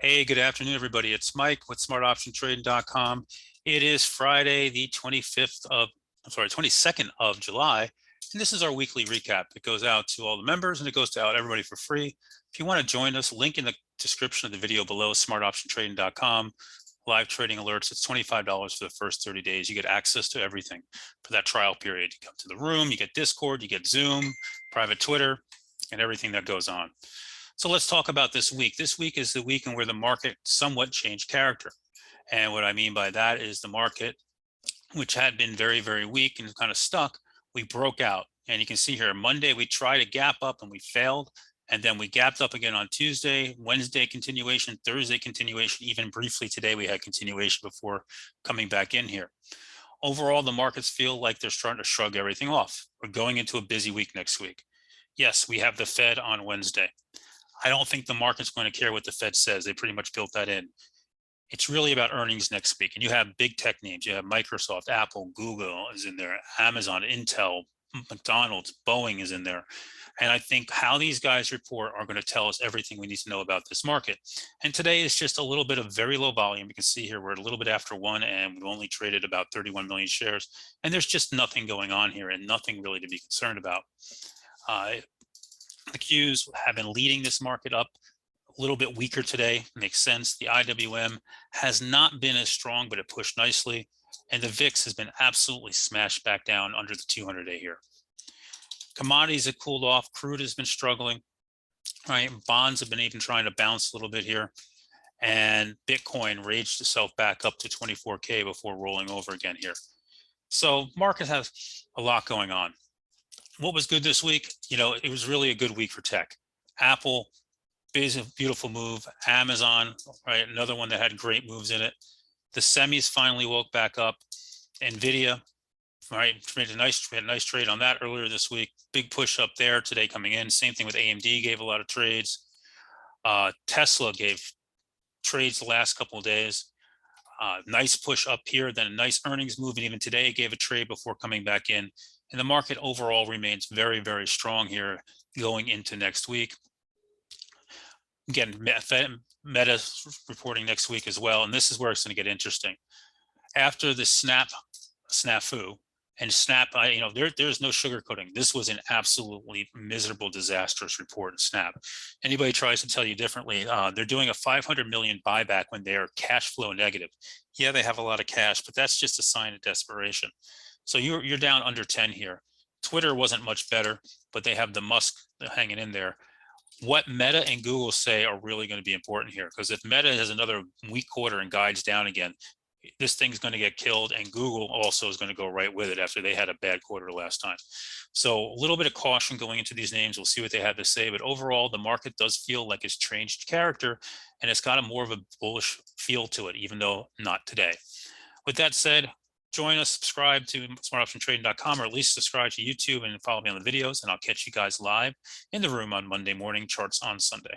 Hey, good afternoon, everybody. It's Mike with smartoptiontrading.com. It is Friday, the 22nd of July, and this is our weekly recap. It goes out to all the members and it goes out to everybody for free. If you want to join us, link in the description of the video below, smartoptiontrading.com. Live trading alerts. It's $25 for the first 30 days. You get access to everything for that trial period. You come to the room, you get Discord, you get Zoom, private Twitter, and everything that goes on. So let's talk about this week. This week is the week in where the market somewhat changed character. And what I mean by that is the market, which had been very, very weak and kind of stuck, we broke out. And you can see here, Monday, we tried to gap up and we failed. And then we gapped up again on Tuesday, Wednesday continuation, Thursday continuation, even briefly today, we had continuation before coming back in here. Overall, the markets feel like they're starting to shrug everything off. We're going into a busy week next week. Yes, we have the Fed on Wednesday. I don't think the market's going to care what the Fed says. They pretty much built that in. It's really about earnings next week. And you have big tech names. You have Microsoft, Apple, Google is in there, Amazon, Intel, McDonald's, Boeing is in there. And I think how these guys report are going to tell us everything we need to know about this market. And today is just a little bit of very low volume. You can see here we're a little bit after 1 and we've only traded about 31 million shares. And there's just nothing going on here and nothing really to be concerned about. The Qs have been leading this market up, a little bit weaker today, makes sense. The IWM has not been as strong, but it pushed nicely. And the VIX has been absolutely smashed back down under the 200-day here. Commodities have cooled off. Crude has been struggling, right? Bonds have been even trying to bounce a little bit here. And Bitcoin raged itself back up to 24K before rolling over again here. So market has a lot going on. What was good this week? It was really a good week for tech. Apple, beautiful move. Amazon, right? Another one that had great moves in it. The semis finally woke back up. Nvidia, right? We had a nice trade on that earlier this week. Big push up there today coming in. Same thing with AMD, gave a lot of trades. Tesla gave trades the last couple of days. Nice push up here, then a nice earnings move, and even today it gave a trade before coming back in. And the market overall remains very, very strong here going into next week. Again, Meta's reporting next week as well, and this is where it's going to get interesting. After the snafu, and Snap, there's no sugarcoating. This was an absolutely miserable, disastrous report in Snap. Anybody tries to tell you differently, they're doing a 500 million buyback when they're cash flow negative. Yeah, they have a lot of cash, but that's just a sign of desperation. So you're down under 10 here. Twitter wasn't much better, but they have the Musk hanging in there. What Meta and Google say are really going to be important here, because if Meta has another weak quarter and guides down again, this thing's going to get killed, and Google also is going to go right with it after they had a bad quarter last time. So a little bit of caution going into these names. We'll see what they have to say, but overall the market does feel like it's changed character and it's got a more of a bullish feel to it, even though not today. With that said, join us, subscribe to smartoptiontrading.com, or at least subscribe to YouTube and follow me on the videos, and I'll catch you guys live in the room on Monday morning, charts on Sunday.